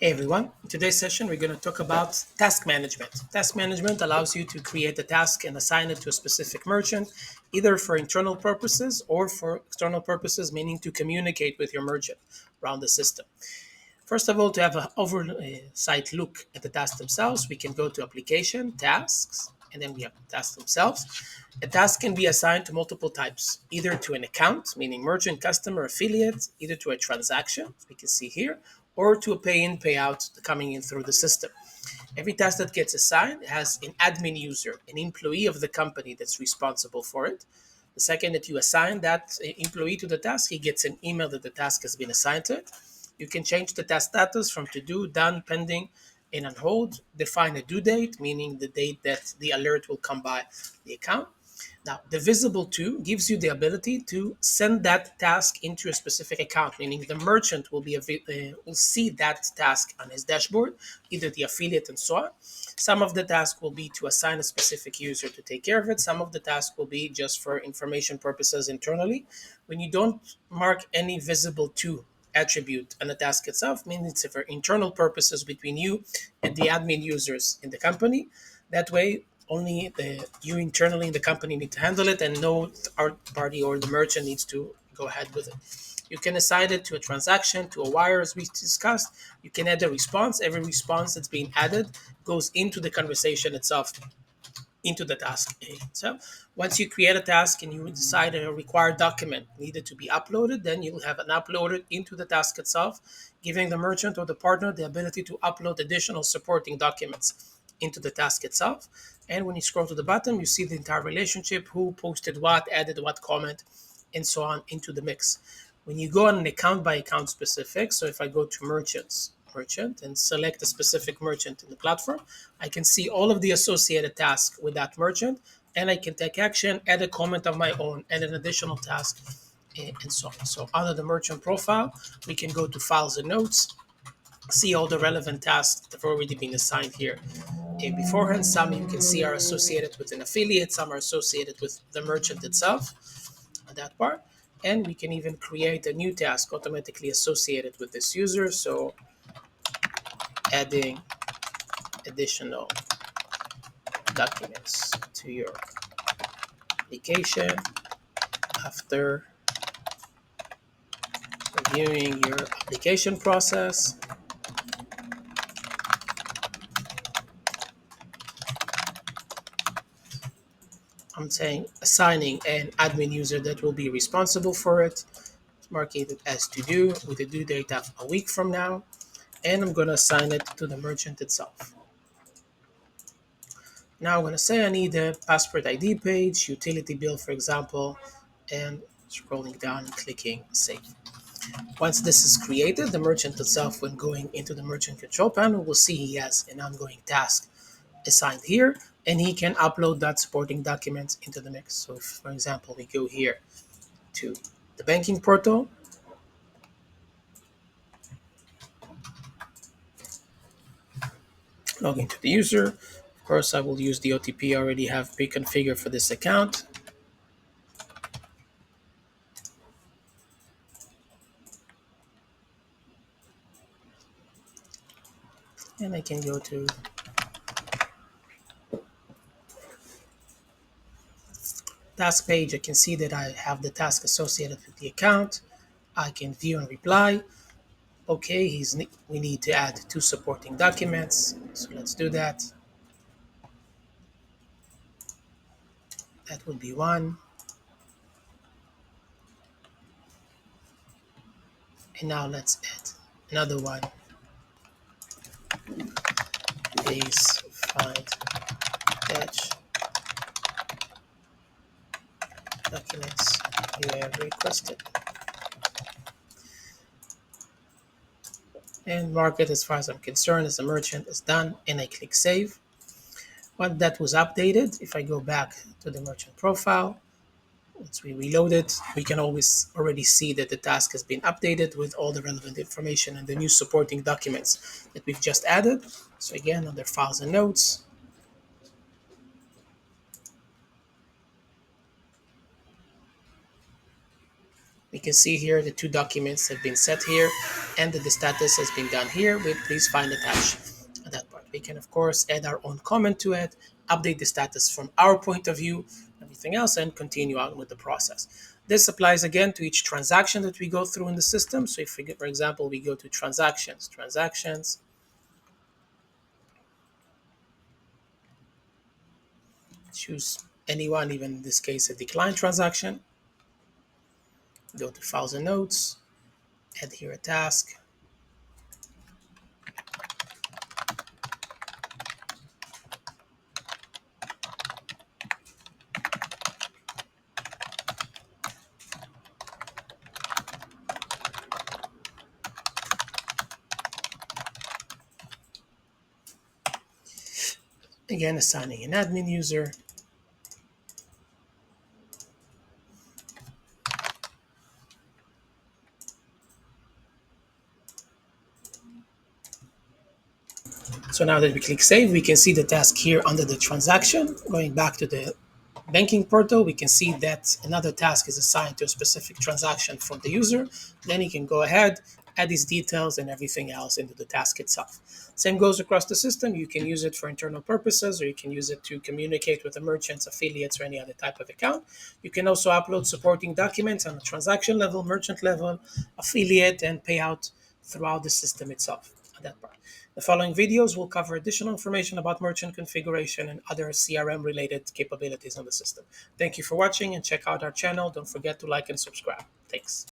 Hey everyone, in today's session we're going to talk about task management. Task management allows you to create a task and assign it to a specific merchant, either for internal purposes or for external purposes, meaning to communicate with your merchant around the system. First of all, to have an oversight look at the tasks themselves, we can go to application, tasks, and then we have the tasks themselves. A task can be assigned to multiple types, either to an account, meaning merchant, customer, affiliate, either to a transaction, as we can see here, or to a pay-in, payout coming in through the system. Every task that gets assigned has an admin user, an employee of the company that's responsible for it. The second that you assign that employee to the task, he gets an email that the task has been assigned to it. You can change the task status from to do, done, pending, and on hold. Define a due date, meaning the date that the alert will come by the account. Now, the visible to gives you the ability to send that task into a specific account, meaning the merchant will see that task on his dashboard, either the affiliate and so on. Some of the task will be to assign a specific user to take care of it. Some of the task will be just for information purposes internally. When you don't mark any visible to attribute on the task itself, means it's for internal purposes between you and the admin users in the company. That way, only you internally in the company need to handle it, and no third party or the merchant needs to go ahead with it. You can assign it to a transaction, to a wire, as we discussed. You can add a response. Every response that's being added goes into the conversation itself, into the task. So once you create a task and you decide a required document needed to be uploaded, then you'll have an uploaded into the task itself, giving the merchant or the partner the ability to upload additional supporting documents into the task itself. And when you scroll to the bottom, you see the entire relationship, who posted what, added what comment, and so on into the mix. When you go on an account by account specific, so if I go to merchant and select a specific merchant in the platform, I can see all of the associated tasks with that merchant, and I can take action, add a comment of my own, add an additional task, and so on. So under the merchant profile, we can go to files and notes, see all the relevant tasks that have already been assigned here beforehand. Some you can see are associated with an affiliate, some are associated with the merchant itself, that part. And we can even create a new task automatically associated with this user. So adding additional documents to your application after reviewing your application process. I'm saying assigning an admin user that will be responsible for it, marking it as to do with a due date of a week from now, and I'm going to assign it to the merchant itself. Now I'm going to say I need a passport ID page, utility bill, for example, and scrolling down and clicking save. Once this is created, the merchant itself, when going into the merchant control panel, will see he has an ongoing task assigned here, and he can upload that supporting documents into the mix. So if, for example, we go here to the banking portal, log into the user. Of course, I will use the OTP I already have pre-configured for this account. And I can go to task page. I can see that I have the task associated with the account. I can view and reply. Okay, we need to add two supporting documents. So let's do that. That would be one. And now let's add another one. Please find attach documents you have requested. And mark it, as far as I'm concerned, as a merchant is done, and I click save. Once that was updated, if I go back to the merchant profile, once we reload it, we can always already see that the task has been updated with all the relevant information and the new supporting documents that we've just added. So again, under files and notes, we can see here the two documents have been set here. and that the status has been done here, please find attached at that part. We can, of course, add our own comment to it, update the status from our point of view, everything else, and continue on with the process. This applies again to each transaction that we go through in the system. So if we, for example, we go to transactions, choose anyone, even in this case, a decline transaction, go to files and notes, add here a task. Again, assigning an admin user. So now that we click save, we can see the task here under the transaction. Going back to the banking portal, we can see that another task is assigned to a specific transaction from the user. Then he can go ahead, add his details and everything else into the task itself. Same goes across the system. You can use it for internal purposes, or you can use it to communicate with the merchants, affiliates, or any other type of account. You can also upload supporting documents on a transaction level, merchant level, affiliate, and payout throughout the system itself. That part. The following videos will cover additional information about merchant configuration and other CRM related capabilities on the system. Thank you for watching and check out our channel. Don't forget to like and subscribe. Thanks.